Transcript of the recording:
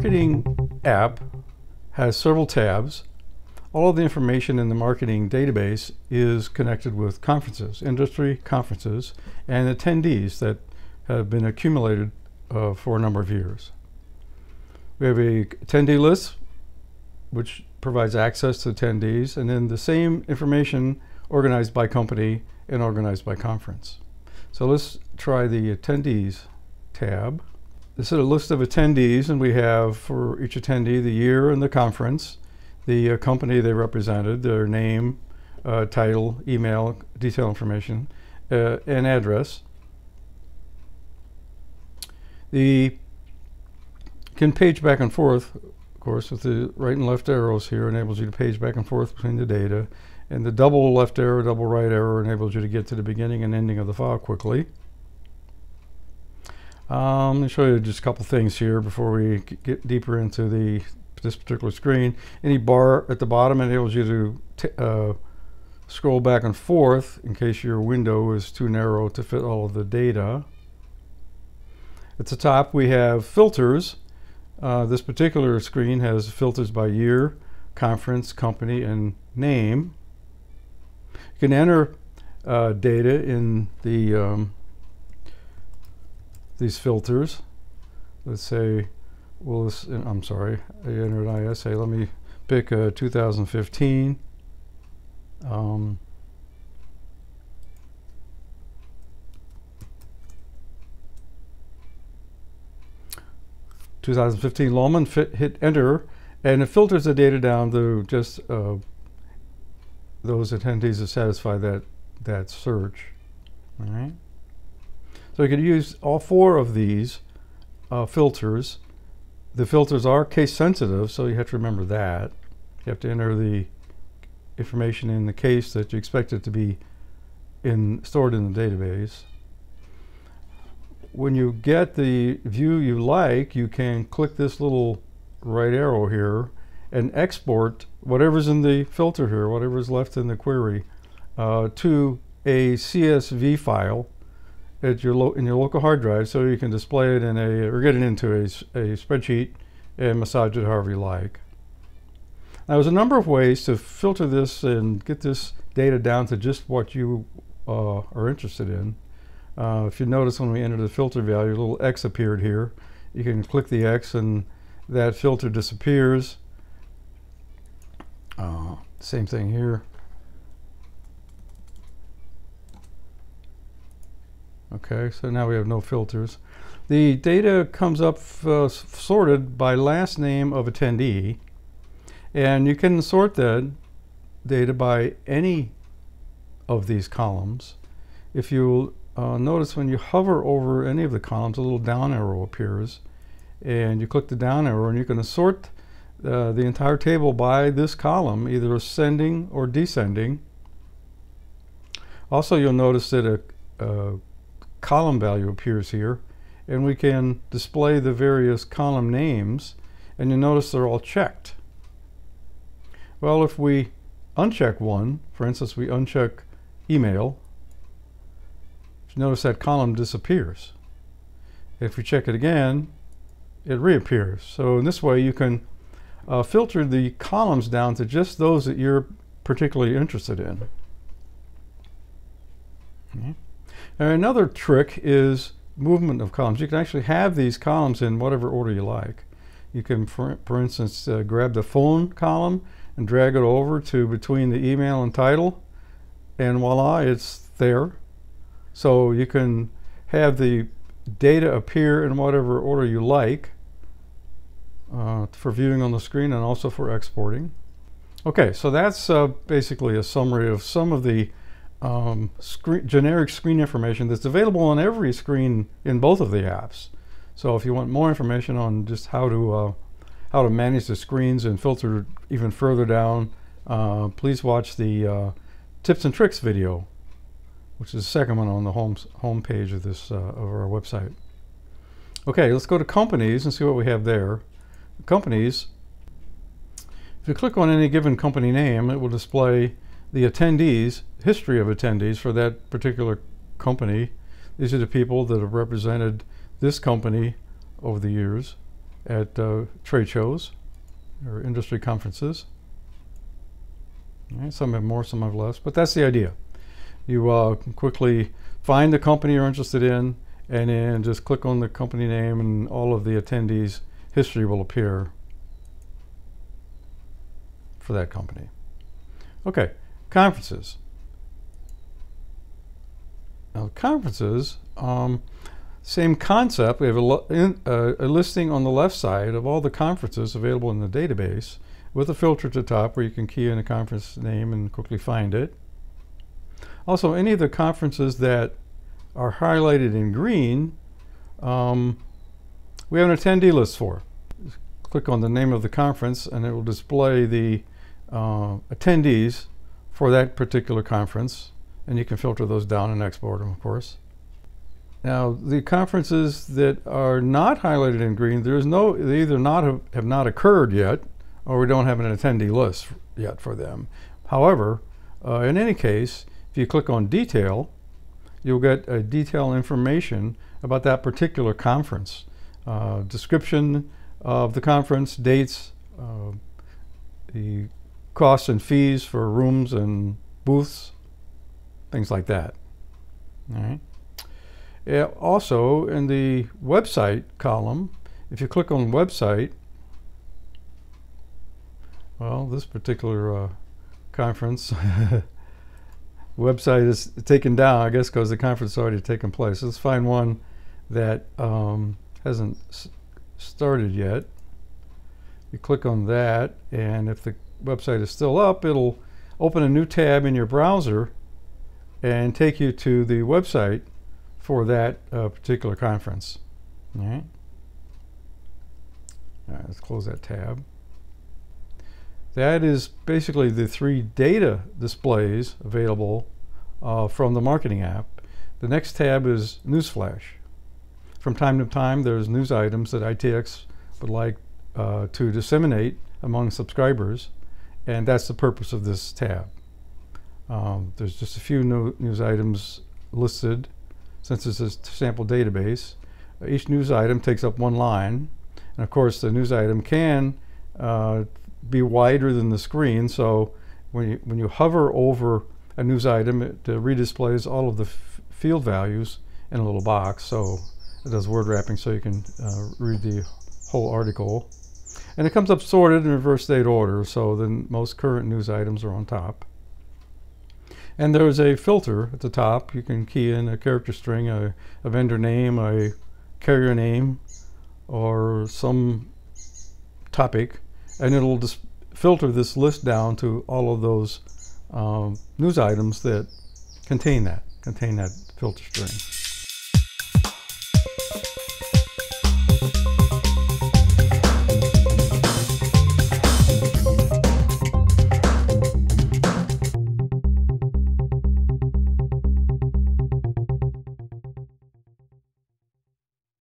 marketing app has several tabs. All of the information in the marketing database is connected with conferences, industry conferences, and attendees that have been accumulated for a number of years. We have a attendee list, which provides access to attendees, and then the same information organized by company and organized by conference. So let's try the attendees tab. This is a list of attendees, and we have for each attendee the year and the conference, the company they represented, their name, title, email, detailed information, and address. You can page back and forth, of course, with the right and left arrows here enables you to page back and forth between the data, and the double left arrow, double right arrow enables you to get to the beginning and ending of the file quickly. Let me show you just a couple things here before we get deeper into this particular screen. Any bar at the bottom enables you to scroll back and forth in case your window is too narrow to fit all of the data. At the top we have filters. This particular screen has filters by year, conference, company, and name. You can enter data in these filters. Let's say, well, I'm sorry, I entered ISA. Let me pick 2015. 2015 Lohman, hit enter, and it filters the data down to just those attendees that satisfy that search. All right. So you could use all four of these filters. The filters are case sensitive, so you have to remember that. You have to enter the information in the case that you expect it to be stored in the database. When you get the view you like, you can click this little right arrow here and export whatever's in the filter here, whatever's left in the query, to a CSV file at in your local hard drive, so you can display it in or get it into a spreadsheet and massage it however you like. Now, there's a number of ways to filter this and get this data down to just what you are interested in. If you notice, when we enter the filter value, a little X appeared here. You can click the X and that filter disappears. Same thing here. Okay, so now we have no filters. The data comes up sorted by last name of attendee, and you can sort that data by any of these columns. If you notice, when you hover over any of the columns, a little down arrow appears, and you click the down arrow, and you can sort the entire table by this column, either ascending or descending. Also, you'll notice that a column value appears here, and we can display the various column names, and you notice they're all checked. Well, if we uncheck one, for instance, we uncheck email, notice that column disappears. If we check it again, it reappears. So in this way you can filter the columns down to just those that you're particularly interested in. Okay. Now, another trick is movement of columns. You can actually have these columns in whatever order you like. You can, for instance, grab the phone column and drag it over to between the email and title, and voila, it's there. So you can have the data appear in whatever order you like for viewing on the screen and also for exporting. Okay, so that's basically a summary of some of the generic screen information that's available on every screen in both of the apps. So if you want more information on just how to manage the screens and filter even further down, please watch the tips and tricks video, which is the second one on the home page of this of our website. Okay, let's go to companies and see what we have there. Companies. If you click on any given company name, it will display the attendees, history of attendees for that particular company. These are the people that have represented this company over the years. at trade shows or industry conferences. All right, some have more, some have less, but that's the idea. You can quickly find the company you're interested in, and then just click on the company name, and all of the attendees' history will appear for that company. Okay, conferences. Now, conferences, same concept. We have a listing on the left side of all the conferences available in the database with a filter at the top where you can key in a conference name and quickly find it. Also, any of the conferences that are highlighted in green, we have an attendee list for. Just click on the name of the conference and it will display the attendees for that particular conference, and you can filter those down and export them, of course. Now, the conferences that are not highlighted in green, they either have not occurred yet, or we don't have an attendee list yet for them. However, in any case, if you click on detail, you'll get detailed information about that particular conference. Description of the conference, dates, the costs and fees for rooms and booths, things like that. All right. Also, in the website column, if you click on website, well, this particular conference website is taken down, I guess, because the conference has already taken place. Let's find one that hasn't started yet. You click on that, and if the website is still up, it'll open a new tab in your browser and take you to the website for that particular conference. All right. All right, let's close that tab. That is basically the 3 data displays available from the marketing app. The next tab is Newsflash. From time to time, there's news items that ITX would like to disseminate among subscribers, and that's the purpose of this tab. There's just a few news items listed since it's a sample database. Each news item takes up 1 line, and of course the news item can be wider than the screen, so when you hover over a news item, it redisplays all of the field values in a little box, so it does word wrapping so you can read the whole article. And it comes up sorted in reverse date order, so the most current news items are on top. And there's a filter at the top. You can key in a character string, a vendor name, a carrier name, or some topic, and it'll just filter this list down to all of those news items that contain that filter string.